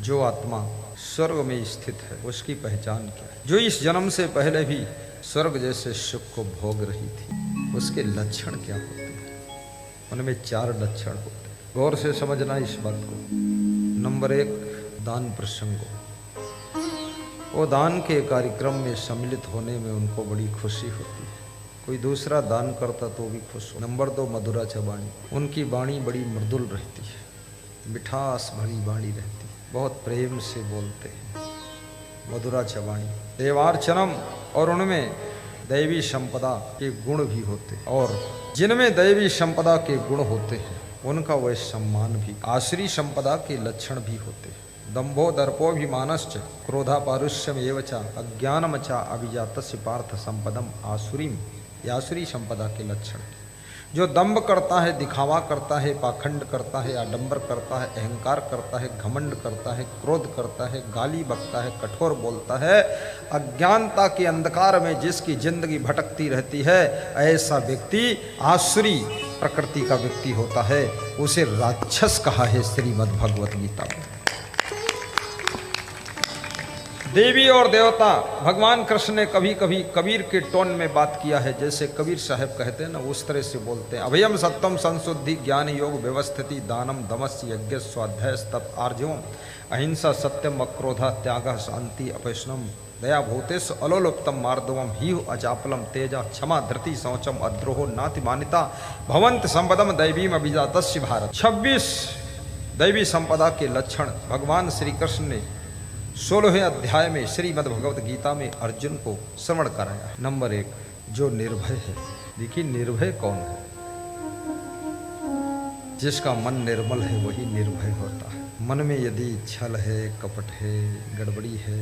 जो आत्मा स्वर्ग में स्थित है उसकी पहचान क्या है? जो इस जन्म से पहले भी स्वर्ग जैसे सुख को भोग रही थी, उसके लक्षण क्या होते हैं? उनमें 4 लक्षण होते हैं। गौर से समझना इस बात को। नंबर 1, दान प्रसंगों। वो दान के कार्यक्रम में सम्मिलित होने में उनको बड़ी खुशी होती है। कोई दूसरा दान करता तो भी खुश हो। नंबर 2, मधुरा चबाणी। उनकी वाणी बड़ी मृदुल रहती है, मिठास भरी वाणी रहती है, बहुत प्रेम से बोलते हैं, मधुरा चबाणी। देवार्चनम, और उनमें दैवी संपदा के गुण भी होते हैं, और जिनमें दैवी संपदा के गुण होते हैं उनका वह सम्मान भी। आसुरी संपदा के लक्षण भी होते हैं। दंभो दर्पोभिमानश्च क्रोधापारुष्यम एवच अज्ञानमचा अभिजातस्य पार्थ संपदम आसुरीम। आसुरी संपदा के लक्षण। जो दंभ करता है, दिखावा करता है, पाखंड करता है, आडंबर करता है, अहंकार करता है, घमंड करता है, क्रोध करता है, गाली बकता है, कठोर बोलता है, अज्ञानता के अंधकार में जिसकी जिंदगी भटकती रहती है, ऐसा व्यक्ति आसुरी प्रकृति का व्यक्ति होता है। उसे राक्षस कहा है श्रीमद् भगवत गीता में। देवी और देवता, भगवान कृष्ण ने कभी कभी कबीर के टोन में बात किया है, जैसे कबीर साहब कहते हैं ना, उस तरह से बोलते हैं। अभयम सत्यम संशुद्धि ज्ञान योग व्यवस्थिति दानम दमस्य यज्ञ स्वाध्याय तप आर्जवम अहिंसा सत्यम अक्रोधा त्याग शांति अपैष्णम दया भूतेश अलोलुप्तम मार्दवम ही अचापलम तेजा क्षमा धृति शौचम अद्रोहो नाति मान्यता भवंत संपदम दैवीम अभिजातस्य भारत। 26 दैवी संपदा के लक्षण भगवान श्री कृष्ण ने 16वें अध्याय में श्रीमद् भगवत गीता में अर्जुन को श्रवण कराया है। नंबर 1, जो निर्भय है। देखिए, निर्भय कौन है? जिसका मन निर्मल है वही निर्भय होता है। मन में यदि छल है, कपट है, गड़बड़ी है,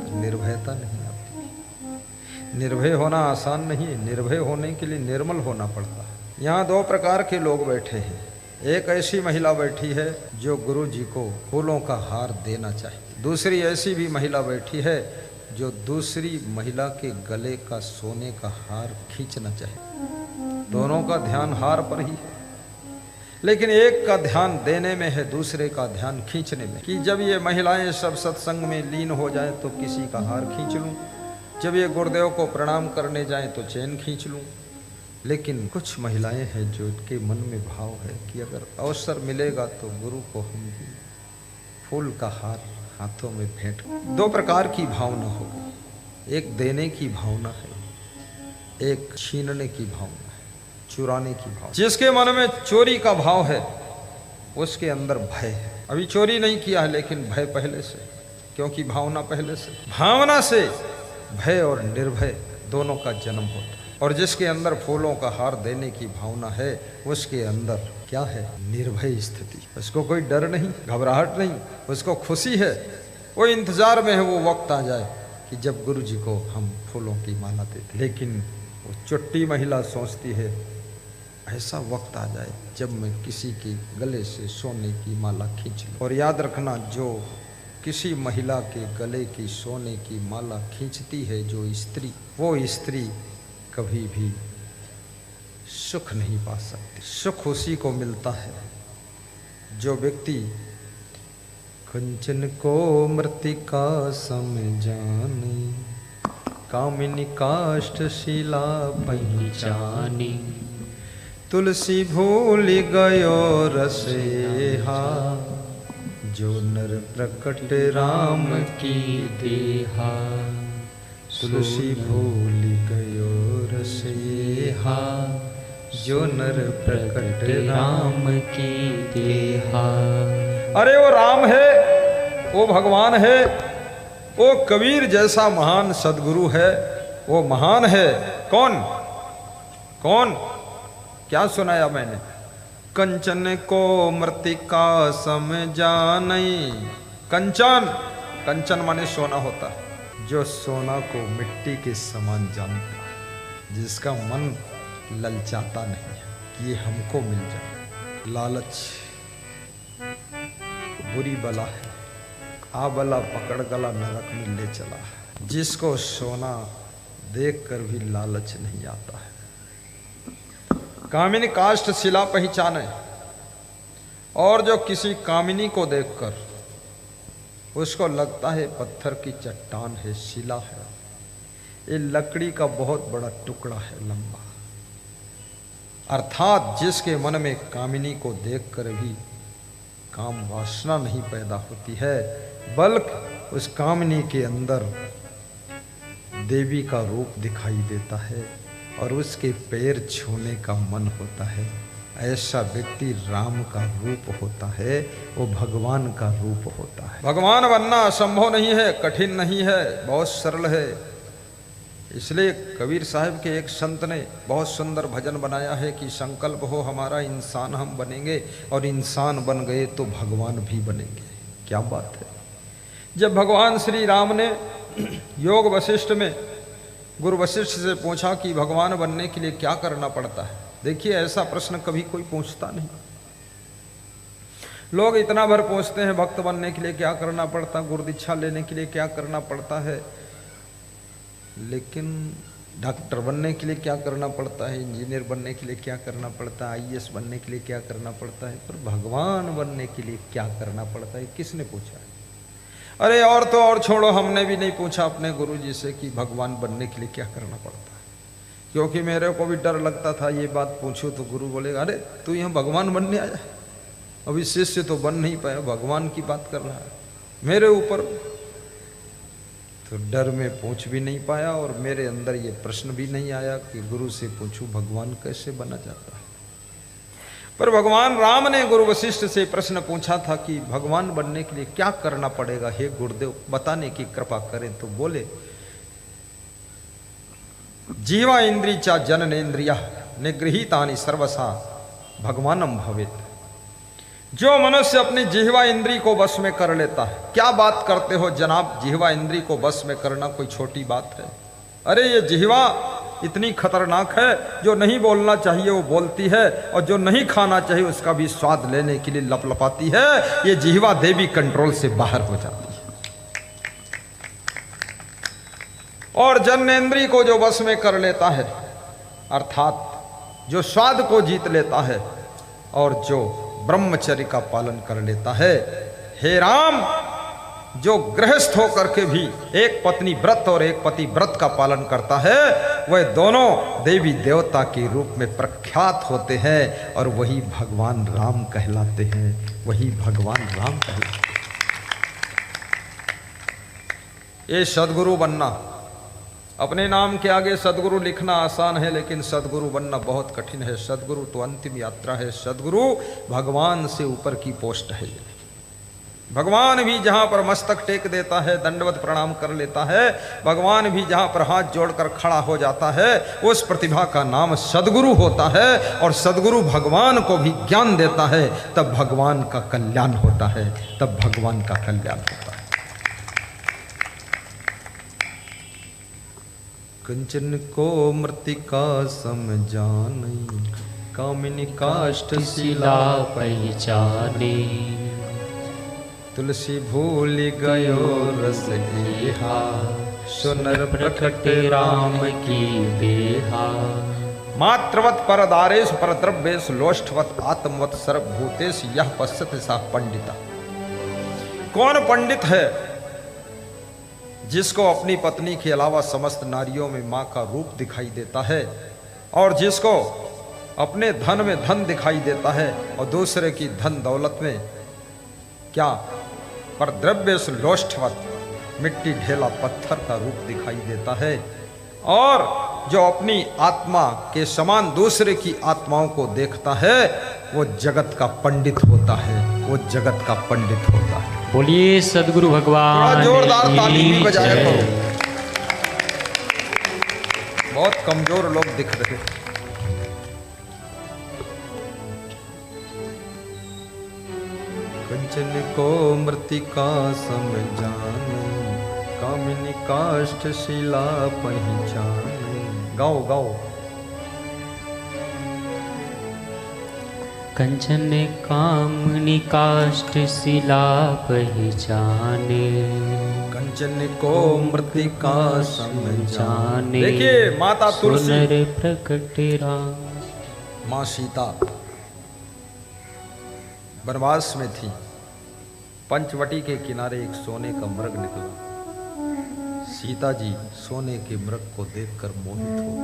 तो निर्भयता नहीं आती। निर्भय होना आसान नहीं है। निर्भय होने के लिए निर्मल होना पड़ता है। यहाँ 2 प्रकार के लोग बैठे हैं। एक ऐसी महिला बैठी है जो गुरु जी को फूलों का हार देना चाहती। दूसरी ऐसी भी महिला बैठी है जो दूसरी महिला के गले का सोने का हार खींचना चाहे। दोनों का ध्यान हार पर ही है, लेकिन एक का ध्यान देने में है, दूसरे का ध्यान खींचने में। कि जब ये महिलाएं सब सत्संग में लीन हो जाएं तो किसी का हार खींच लूं, जब ये गुरुदेव को प्रणाम करने जाएं तो चैन खींच लूं। लेकिन कुछ महिलाएं हैं जो उनके मन में भाव है कि अगर अवसर मिलेगा तो गुरु को हम भी फूल का हार हाथों में भेंट। 2 प्रकार की भावना हो गई। एक देने की भावना है, एक छीनने की भावना है, चुराने की भावना। जिसके मन में चोरी का भाव है उसके अंदर भय है। अभी चोरी नहीं किया है लेकिन भय पहले से, क्योंकि भावना पहले से। भावना से भय और निर्भय दोनों का जन्म होता है। और जिसके अंदर फूलों का हार देने की भावना है उसके अंदर क्या है? निर्भय स्थिति। उसको कोई डर नहीं, घबराहट नहीं, उसको खुशी है। वो इंतजार में है वो वक्त आ जाए कि जब गुरु जी को हम फूलों की माला देते। लेकिन वो चुट्टी महिला सोचती है ऐसा वक्त आ जाए जब मैं किसी के गले से सोने की माला खींच लूं। और याद रखना, जो किसी महिला के गले की सोने की माला खींचती है जो स्त्री, वो स्त्री कभी भी सुख नहीं पा सकती। सुख उसी को मिलता है जो व्यक्ति कंचन को मृतिका सम जाने कामिनी काष्ठ शिला पहचानी तुलसी भूल गयो रसेहा जो नर प्रकट राम की देहा। तुलसी भूल गयो रसेहा जो नर प्रकट राम की देहा। अरे वो राम है, वो भगवान है, वो कबीर जैसा महान सदगुरु है, वो महान है। कौन कौन? क्या सुनाया मैंने? कंचन को मृतिका सम जानै। कंचन, कंचन माने सोना होता है। जो सोना को मिट्टी के समान जानता है, जिसका मन ललचाता नहीं है कि ये हमको मिल जाए। लालच बुरी बला है, आ बला पकड़ गला नरक में ले चला। जिसको सोना देखकर भी लालच नहीं आता है। कामिनी काष्ठ शिला पहचाने, और जो किसी कामिनी को देखकर उसको लगता है पत्थर की चट्टान है, शिला है, ये लकड़ी का बहुत बड़ा टुकड़ा है, लंबा। अर्थात जिसके मन में कामिनी को देखकर भी काम वासना नहीं पैदा होती है, बल्कि उस कामिनी के अंदर देवी का रूप दिखाई देता है और उसके पैर छूने का मन होता है, ऐसा व्यक्ति राम का रूप होता है, वो भगवान का रूप होता है। भगवान बनना असंभव नहीं है, कठिन नहीं है, बहुत सरल है। इसलिए कबीर साहब के एक संत ने बहुत सुंदर भजन बनाया है कि संकल्प हो हमारा इंसान हम बनेंगे, और इंसान बन गए तो भगवान भी बनेंगे। क्या बात है। जब भगवान श्री राम ने योग वशिष्ठ में गुरु वशिष्ठ से पूछा कि भगवान बनने के लिए क्या करना पड़ता है, देखिए ऐसा प्रश्न कभी कोई पूछता नहीं। लोग इतना भर पूछते हैं भक्त बनने के लिए क्या करना पड़ता, गुरु दीक्षा लेने के लिए क्या करना पड़ता है, लेकिन डॉक्टर बनने के लिए क्या करना पड़ता है, इंजीनियर बनने के लिए क्या करना पड़ता है, आईएएस बनने के लिए क्या करना पड़ता है, पर भगवान बनने के लिए क्या करना पड़ता है किसने पूछा है? अरे और तो और छोड़ो, हमने भी नहीं पूछा अपने गुरु जी से कि भगवान बनने के लिए क्या करना पड़ता है, क्योंकि मेरे को भी डर लगता था ये बात पूछूं तो गुरु बोलेगा अरे तू यहाँ भगवान बनने आया, अभी शिष्य तो बन नहीं पाया, भगवान की बात कर रहा है मेरे ऊपर। तो डर में पूछ भी नहीं पाया और मेरे अंदर ये प्रश्न भी नहीं आया कि गुरु से पूछूं भगवान कैसे बना जाता है। पर भगवान राम ने गुरु वशिष्ठ से प्रश्न पूछा था कि भगवान बनने के लिए क्या करना पड़ेगा, हे गुरुदेव बताने की कृपा करें। तो बोले जीवा इंद्री चा जननेन्द्रिया निगृहीतानि सर्वसा भगवानम भवेत। जो मनुष्य अपनी जिह्वा इंद्री को वश में कर लेता है, क्या बात करते हो जनाब, जिह्वा इंद्री को वश में करना कोई छोटी बात है? अरे ये जिह्वा इतनी खतरनाक है, जो नहीं बोलना चाहिए वो बोलती है, और जो नहीं खाना चाहिए उसका भी स्वाद लेने के लिए लपलपाती है। ये जिह्वा देवी कंट्रोल से बाहर हो जाती है। और जननेन्द्रिय को जो वश में कर लेता है, अर्थात जो स्वाद को जीत लेता है और जो ब्रह्मचर्य का पालन कर लेता है, हे राम जो गृहस्थ होकर के भी एक पत्नी व्रत और एक पति व्रत का पालन करता है, वह दोनों देवी देवता के रूप में प्रख्यात होते हैं और वही भगवान राम कहलाते हैं, वही भगवान राम कहलाते हैं। ये सदगुरु बनना, अपने नाम के आगे सदगुरु लिखना आसान है, लेकिन सदगुरु बनना बहुत कठिन है। सदगुरु तो अंतिम यात्रा है, सदगुरु भगवान से ऊपर की पोस्ट है। भगवान भी जहाँ पर मस्तक टेक देता है, दंडवत प्रणाम कर लेता है, भगवान भी जहाँ पर हाथ जोड़कर खड़ा हो जाता है, उस प्रतिभा का नाम सदगुरु होता है। और सदगुरु भगवान को भी ज्ञान देता है, तब भगवान का कल्याण होता है, तब भगवान का कल्याण होता है। कंचन को मृतिका समझानी, कामिनी काष्ठ शिला पहचाने, तुलसी भूल गयो रस गेहा, सुनर प्रकट राम की देहा। मात्रवत परदारेश परद्रव्येश लोष्ठवत आत्मवत सर्वभूतेश यह पश्यत सा पंडिता। कौन पंडित है जिसको अपनी पत्नी के अलावा समस्त नारियों में माँ का रूप दिखाई देता है, और जिसको अपने धन में धन दिखाई देता है और दूसरे की धन दौलत में क्या पर द्रव्य लोष्ठवत मिट्टी ढेला पत्थर का रूप दिखाई देता है, और जो अपनी आत्मा के समान दूसरे की आत्माओं को देखता है, वो जगत का पंडित होता है, वो जगत का पंडित होता है। बोलिए सदगुरु भगवान, जोरदार ताली भी बजाया करो। बहुत कमजोर लोग दिख रहे। कंचन को मृतिका समझाने, कामिनी काष्ठ शिला पहचाने। गाओ गाओ। कंचन कामनी काष्ठ शिला पहचाने, कंचन को मृतिका समझाने। देखिए माता तुलसी प्रकट राम, माँ सीता वनवास में थी, पंचवटी के किनारे एक सोने का मृग निकला। सीता जी सोने के मृग को देखकर मोहित हो गई।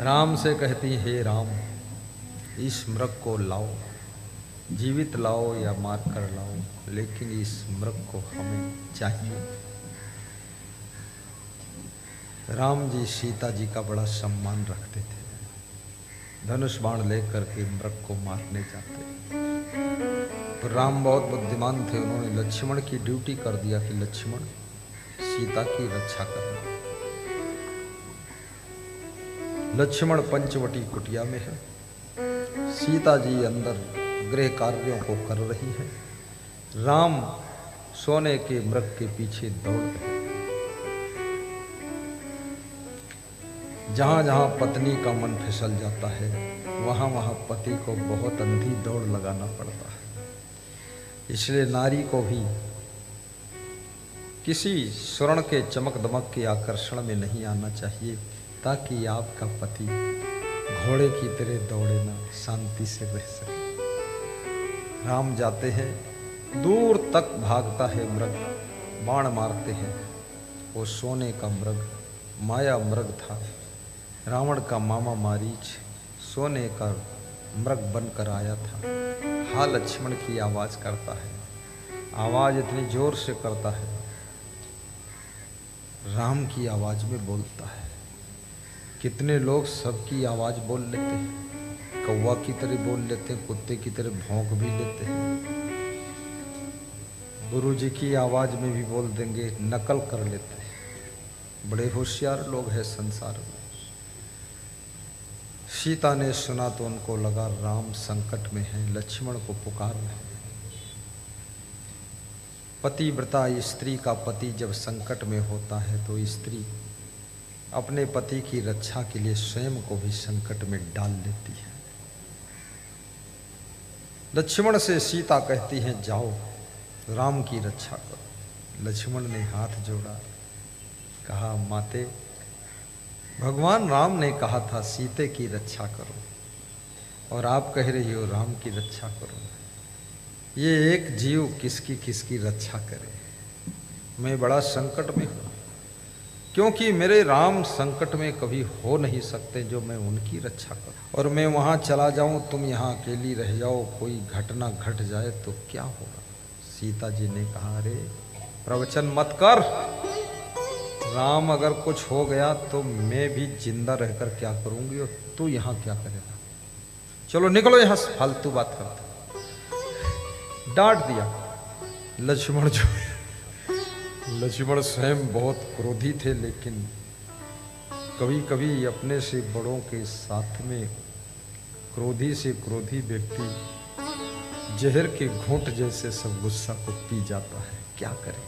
राम से कहती, हे राम, इस मृग को लाओ, जीवित लाओ या मार कर लाओ, लेकिन इस मृग को हमें चाहिए। राम जी सीता जी का बड़ा सम्मान रखते थे। धनुष बाण लेकर के मृग को मारने जाते। तो राम बहुत बुद्धिमान थे, उन्होंने लक्ष्मण की ड्यूटी कर दिया कि लक्ष्मण सीता की रक्षा करना। लक्ष्मण पंचवटी कुटिया में है, सीता जी अंदर गृह कार्यों को कर रही है। राम सोने के मृग के पीछे दौड़ रहे। जहां जहां पत्नी का मन फिसल जाता है, वहां वहां पति को बहुत अंधी दौड़ लगाना पड़ता है। इसलिए नारी को भी किसी स्वर्ण के चमक दमक के आकर्षण में नहीं आना चाहिए, ताकि आपका पति घोड़े की तरह दौड़े ना, शांति से रह सके। राम जाते हैं, दूर तक भागता है मृग, बाण मारते हैं। वो सोने का मृग माया मृग था। रावण का मामा मारीच सोने का मृग बनकर आया था। हा लक्ष्मण की आवाज करता है, आवाज इतनी जोर से करता है, राम की आवाज में बोलता है। कितने लोग सबकी आवाज बोल लेते हैं, कौवा की तरह बोल लेते हैं, कुत्ते की तरह भौंक भी लेते हैं, गुरु जी की आवाज में भी बोल देंगे, नकल कर लेते हैं। बड़े होशियार लोग हैं संसार में। सीता ने सुना तो उनको लगा राम संकट में है, लक्ष्मण को पुकार रहे हैं। पतिव्रता स्त्री का पति जब संकट में होता है तो स्त्री अपने पति की रक्षा के लिए स्वयं को भी संकट में डाल लेती है। लक्ष्मण से सीता कहती है, जाओ राम की रक्षा करो। लक्ष्मण ने हाथ जोड़ा, कहा, माते, भगवान राम ने कहा था सीते की रक्षा करो, और आप कह रही हो राम की रक्षा करो। ये एक जीव किसकी किसकी रक्षा करे। मैं बड़ा संकट में हूँ, क्योंकि मेरे राम संकट में कभी हो नहीं सकते जो मैं उनकी रक्षा करूं। और मैं वहाँ चला जाऊं, तुम यहाँ अकेली रह जाओ, कोई घटना घट जाए तो क्या होगा। सीता जी ने कहा, अरे प्रवचन मत कर, राम अगर कुछ हो गया तो मैं भी जिंदा रहकर क्या करूंगी, और तू यहाँ क्या करेगा। चलो निकलो यहाँ से, फालतू बात करते। डांट दिया। लक्ष्मण स्वयं बहुत क्रोधी थे, लेकिन कभी कभी अपने से बड़ों के साथ में क्रोधी से क्रोधी व्यक्ति जहर के घूंट जैसे सब गुस्सा को पी जाता है। क्या करे।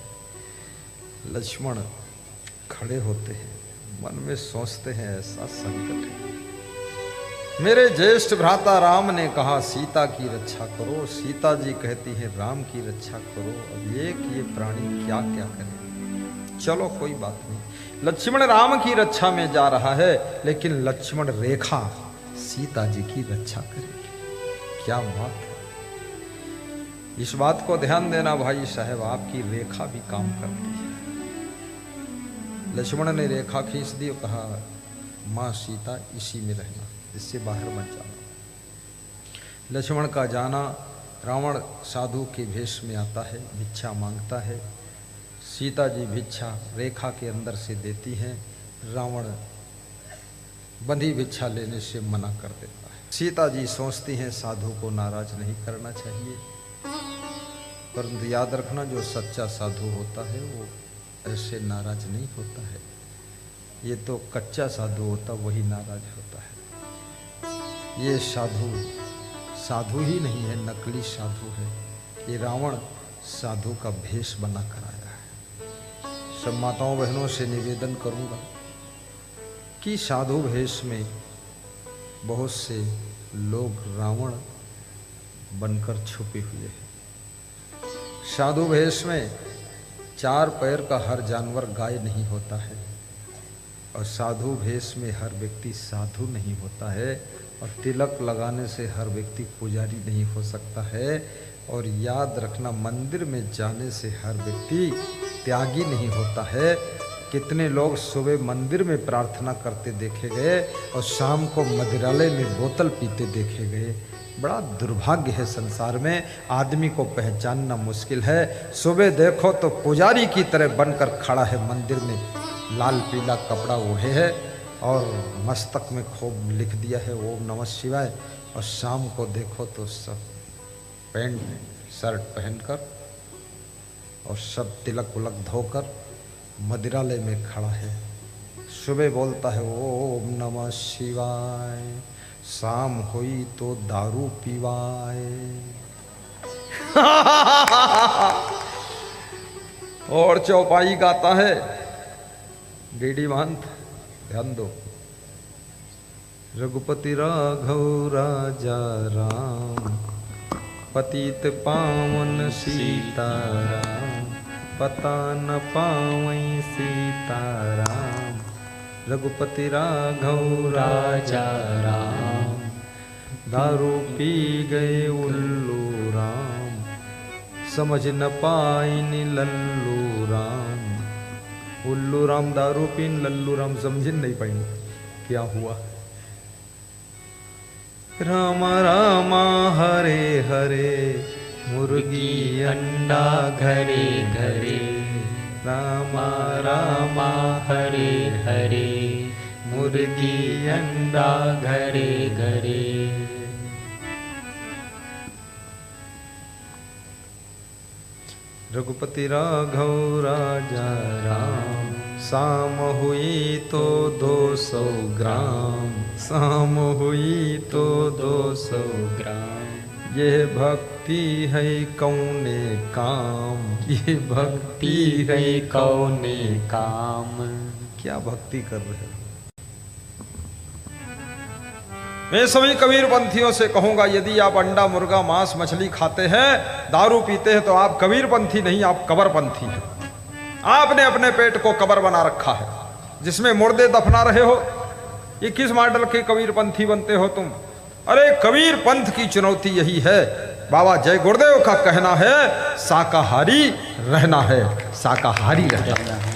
लक्ष्मण खड़े होते हैं, मन में सोचते हैं, ऐसा संकट है। मेरे ज्येष्ठ भ्राता राम ने कहा सीता की रक्षा करो, सीता जी कहती है राम की रक्षा करो। अब ये प्राणी क्या क्या करे। चलो कोई बात नहीं, लक्ष्मण राम की रक्षा में जा रहा है, लेकिन लक्ष्मण रेखा सीता जी की रक्षा करेगी। क्या बात है। इस बात को ध्यान देना भाई साहब, आपकी रेखा भी काम करती है। लक्ष्मण ने रेखा खींच दी और कहा, माँ सीता इसी में रहना, इससे बाहर मत जाना। लक्ष्मण का जाना, रावण साधु के भेष में आता है, भिक्षा मांगता है। सीता जी भिक्षा रेखा के अंदर से देती हैं। रावण बंधी भिक्षा लेने से मना कर देता है। सीता जी सोचती हैं साधु को नाराज नहीं करना चाहिए, परंतु याद रखना जो सच्चा साधु होता है वो ऐसे नाराज नहीं होता है। ये तो कच्चा साधु होता, वही नाराज होता है। ये साधु ही नहीं है, नकली साधु है। ये रावण साधु का भेष बना कर आया है। सब माताओं बहनों से निवेदन करूंगा कि साधु भेष में बहुत से लोग रावण बनकर छुपे हुए हैं। साधु भेष में 4 पैर का हर जानवर गाय नहीं होता है, और साधु भेष में हर व्यक्ति साधु नहीं होता है। और तिलक लगाने से हर व्यक्ति पुजारी नहीं हो सकता है। और याद रखना, मंदिर में जाने से हर व्यक्ति त्यागी नहीं होता है। कितने लोग सुबह मंदिर में प्रार्थना करते देखे गए और शाम को मदिरालय में बोतल पीते देखे गए। बड़ा दुर्भाग्य है, संसार में आदमी को पहचानना मुश्किल है। सुबह देखो तो पुजारी की तरह बनकर खड़ा है मंदिर में, लाल पीला कपड़ा ओढ़े है और मस्तक में खूब लिख दिया है ओम नमः शिवाय, और शाम को देखो तो सब पैंट शर्ट पहनकर और सब तिलक उलक धोकर मदिरालय में खड़ा है। सुबह बोलता है ओम नमः शिवाय, शाम हुई तो दारू पीवाए। और चौपाई गाता है, डीडी महंत, ध्यान दो। रघुपति राघव राजा राम, पतित पावन सीताराम, पता न पावई सीताराम। रघुपति राघव राजा राम, दारू पी गए उल्लू राम, समझ न पाइन लल्लू राम। उल्लू राम दारू पीन, लल्लू राम समझ नहीं पाइन क्या हुआ। राम रामा हरे हरे, मुर्गी अंडा घरे घरे। रामा रामा हरे हरे, मुर्गी अंडा घरे घरे। रघुपति राघव राजा राम, शाम हुई तो 200 ग्राम, शाम हुई तो 200 ग्राम। ये भक्ति है कौने काम, ये भक्ति है कौने काम। क्या भक्ति कर रहे हो। मैं सभी कबीर पंथियों से कहूंगा, यदि आप अंडा मुर्गा मांस मछली खाते हैं, दारू पीते हैं, तो आप कबीर पंथी नहीं, आप कबर पंथी हैं। आपने अपने पेट को कबर बना रखा है जिसमें मुर्दे दफना रहे हो। ये किस मॉडल के कबीर पंथी बनते हो तुम। अरे कबीर पंथ की चुनौती यही है। बाबा जय गुरुदेव का कहना है, शाकाहारी रहना है, शाकाहारी रहना है।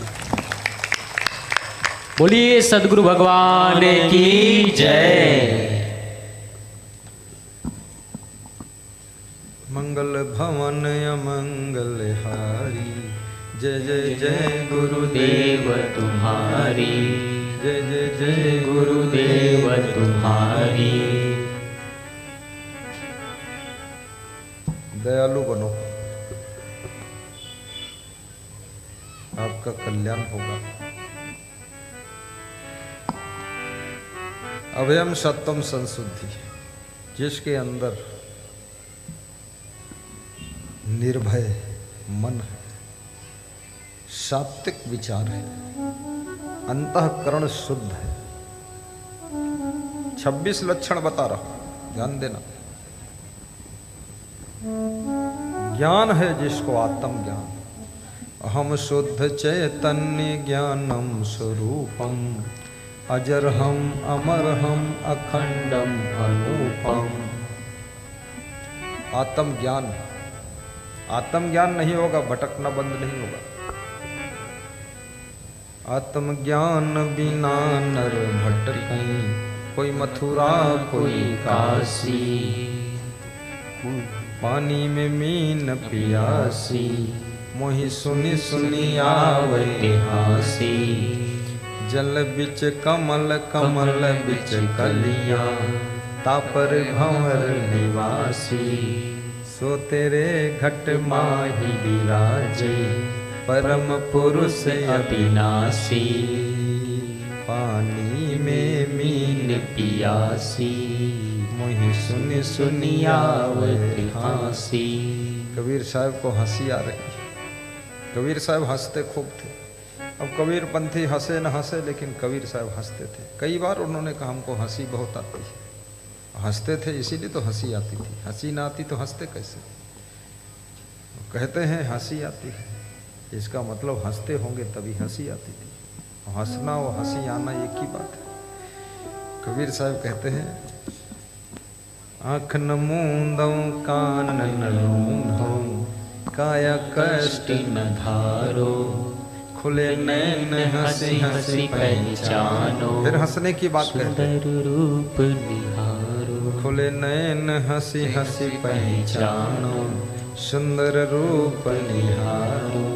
बोलिए सदगुरु भगवान की जय। मंगल भवन अमंगल हारी, जय जय जय गुरुदेव तुम्हारी, जय जय जय गुरुदेव तुम्हारी। दयालु बनो, आपका कल्याण होगा। अभयम सत्यम संशुद्धि, जिसके अंदर निर्भय मन है, सात्विक विचार है, अंतःकरण शुद्ध है। 26 लक्षण बता रहा हूं, ध्यान देना। ज्ञान है जिसको आत्म ज्ञान, अहम शुद्ध चैतन्य ज्ञानम स्वरूपम, अजर हम अमर हम अखंडम अनुपम। आत्म ज्ञान, आत्म ज्ञान नहीं होगा, भटकना बंद नहीं होगा। आत्म ज्ञान बिना नर भटकई, कोई मथुरा कोई काशी, पानी में मीन पियासी, मोहि सुनी सुनी आवते हासी। जल बिच कमल कमल बिच कलियां, तापर भंवर निवासी। सो तेरे घट माही विराजे, परम पुरुष अविनाशी। पानी में मीन पियासी, मोहि सुनी सुनी आवत हासी। कबीर साहब को हंसी आ रही है। कबीर साहब हंसते खूब थे। अब कबीर पंथी हंसे न हंसे, लेकिन कबीर साहब हंसते थे। कई बार उन्होंने कहा हमको हंसी बहुत आती है। हंसते थे इसीलिए तो हंसी आती थी। हंसी ना आती तो हंसते कैसे। कहते हैं हंसी आती है, इसका मतलब हंसते होंगे तभी हंसी आती थी। हंसना और हंसी आना एक ही बात है। कबीर साहब कहते हैं आँख न मूंदो कान न लूंढो, काया कष्ट न धारो, खुले नैन हंसी हंसी पहचानो, फिर हंसने की बात करते सुंदर रूप निहारो, खुले नैन हंसी हंसी पहचानो, सुंदर रूप निहारो।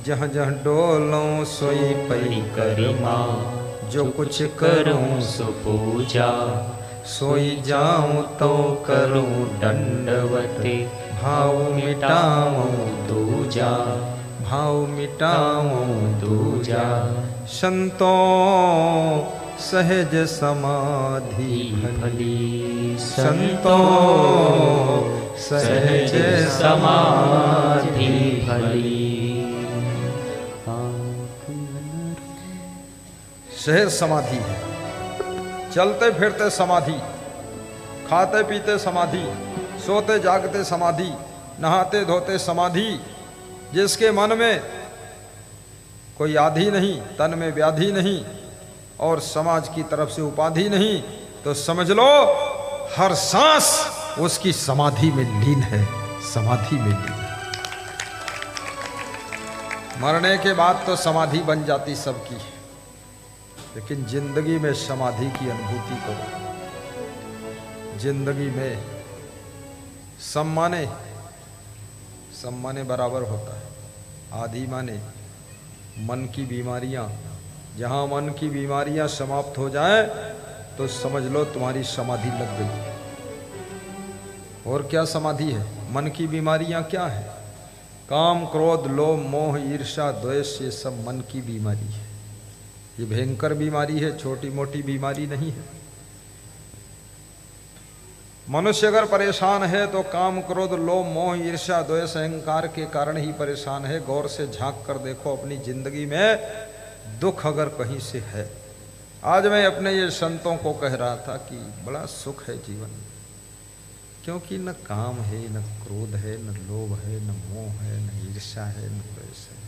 जहाँ जहाँ डोलो सोई परिक्रमा, जो कुछ करूं सो पूजा, सोई जाऊं तो करूं दंडवते, भाव मिटाऊं दूजा, भाव मिटाऊं दूजा। संतों सहज समाधि भली, संतों सहज समाधि भली। सहज समाधि है, चलते फिरते समाधि, खाते पीते समाधि, सोते जागते समाधि, नहाते धोते समाधि। जिसके मन में कोई आधि नहीं, तन में व्याधि नहीं और समाज की तरफ से उपाधि नहीं, तो समझ लो हर सांस उसकी समाधि में लीन है, समाधि में लीन है। मरने के बाद तो समाधि बन जाती सबकी, लेकिन जिंदगी में समाधि की अनुभूति करो। जिंदगी में सम्माने सम्माने बराबर होता है, आधी माने मन की बीमारियां। जहां मन की बीमारियां समाप्त हो जाए तो समझ लो तुम्हारी समाधि लग गई। और क्या समाधि है? मन की बीमारियां क्या है? काम, क्रोध, लोभ, मोह, ईर्ष्या, द्वेष, ये सब मन की बीमारी है। ये भयंकर बीमारी है, छोटी मोटी बीमारी नहीं है। मनुष्य अगर परेशान है तो काम, क्रोध, लोभ, मोह, ईर्ष्या, द्वेष, अहंकार के कारण ही परेशान है। गौर से झांक कर देखो अपनी जिंदगी में दुख अगर कहीं से है। आज मैं अपने ये संतों को कह रहा था कि बड़ा सुख है जीवन में, क्योंकि न काम है, न क्रोध है, न लोभ है, न मोह है, न ईर्ष्या है, न द्वेष है।